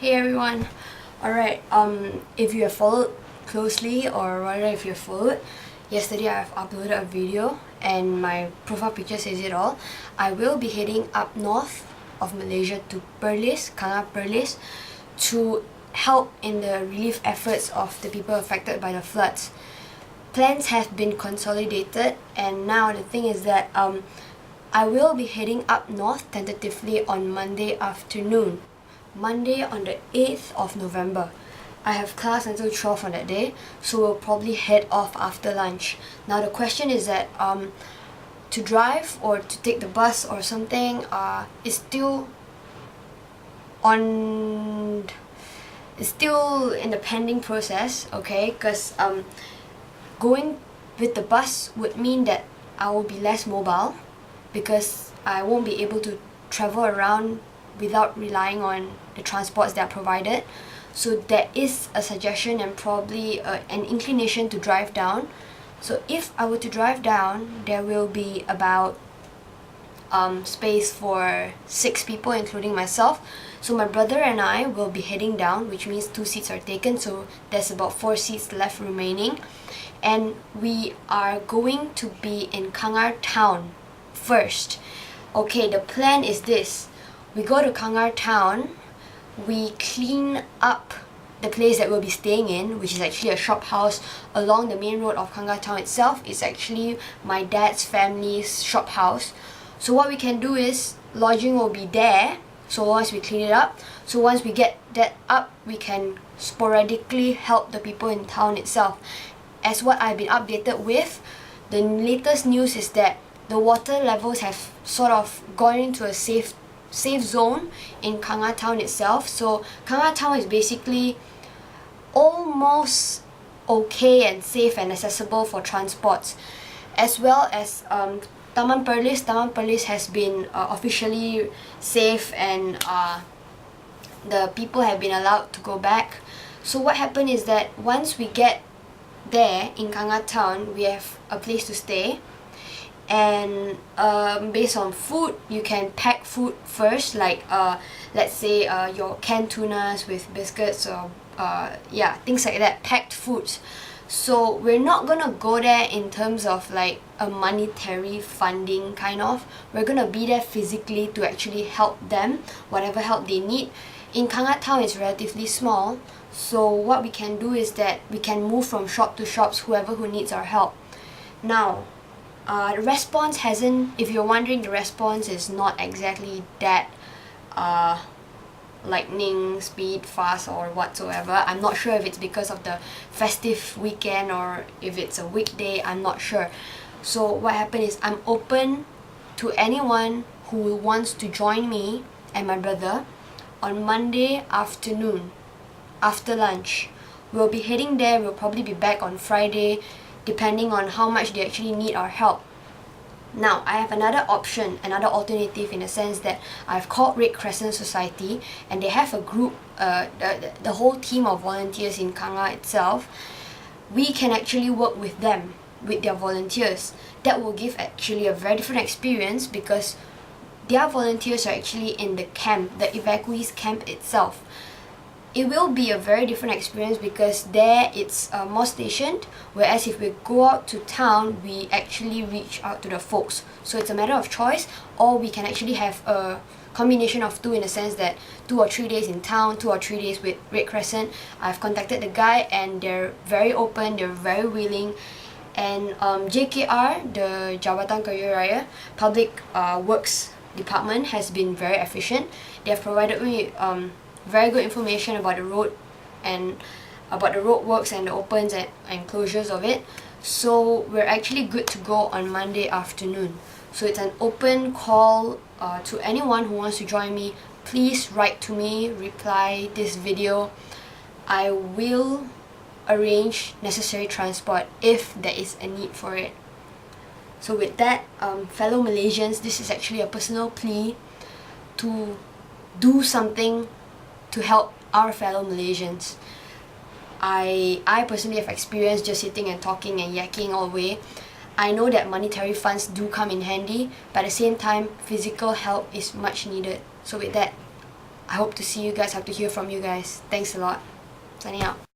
Hey everyone. Alright, if you have followed closely, or rather if you have followed, yesterday I've uploaded a video and my profile picture says it all. I will be heading up north of Malaysia to Perlis, Kangar Perlis, to help in the relief efforts of the people affected by the floods. Plans have been consolidated, and now the thing is that I will be heading up north tentatively on Monday afternoon. Monday on the 8th of November. I have class until 12 on that day, so we'll probably head off after lunch. Now the question is that to drive or to take the bus or something is still in the pending process, okay? Because going with the bus would mean that I will be less mobile because I won't be able to travel around without relying on the transports that are provided. So there is a suggestion and probably an inclination to drive down. So if I were to drive down, there will be about space for 6 people including myself. So my brother and I will be heading down, which means 2 seats are taken, so there's about 4 seats left remaining. And we are going to be in Kangar town first. Okay, the plan is this. We go to Kangar town, we clean up the place that we'll be staying in, which is actually a shop house along the main road of Kangar town itself. It's actually my dad's family's shop house. So what we can do is, lodging will be there, so once we clean it up. So once we get that up, we can sporadically help the people in town itself. As what I've been updated with, the latest news is that the water levels have sort of gone into a safe zone in Kangar town itself. So Kangar town is basically almost okay and safe and accessible for transports, as well as Taman Perlis. Taman Perlis has been officially safe, and the people have been allowed to go back. So what happened is that once we get there in Kangar town, we have a place to stay. And based on food, you can pack food first, like let's say your canned tunas with biscuits, or things like that, packed foods. So we're not gonna go there in terms of like a monetary funding kind of. We're gonna be there physically to actually help them, whatever help they need. In Kangar town, it's relatively small, so what we can do is that we can move from shop to shops, whoever who needs our help. Now, the response hasn't, if you're wondering, the response is not exactly that lightning speed fast or whatsoever. I'm not sure if it's because of the festive weekend or if it's a weekday, I'm not sure. So what happened is, I'm open to anyone who wants to join me and my brother on Monday afternoon after lunch. We'll be heading there, we'll probably be back on Friday, depending on how much they actually need our help. Now, I have another option, another alternative, in the sense that I've called Red Crescent Society, and they have a group, the whole team of volunteers in Kangar itself. We can actually work with them, with their volunteers. That will give actually a very different experience, because their volunteers are actually in the camp, the evacuees camp itself. It will be a very different experience because there it's more stationed, whereas if we go out to town, we actually reach out to the folks. So it's a matter of choice, or we can actually have a combination of two, in the sense that 2 or 3 days in town, 2 or 3 days with Red Crescent. I've contacted the guy and they're very open, they're very willing. And JKR, the Jabatan Kerja Raya Public Works Department, has been very efficient. They have provided me very good information about the road and about the road works and the opens and closures of it. So we're actually good to go on Monday afternoon. So it's an open call to anyone who wants to join me. Please write to me, reply this video. I will arrange necessary transport if there is a need for it. So with that, fellow Malaysians, this is actually a personal plea to do something to help our fellow Malaysians. I personally have experienced just sitting and talking and yakking all the way. I know that monetary funds do come in handy, but at the same time, physical help is much needed. So with that, I hope to see you guys, hope to hear from you guys. Thanks a lot. Signing out.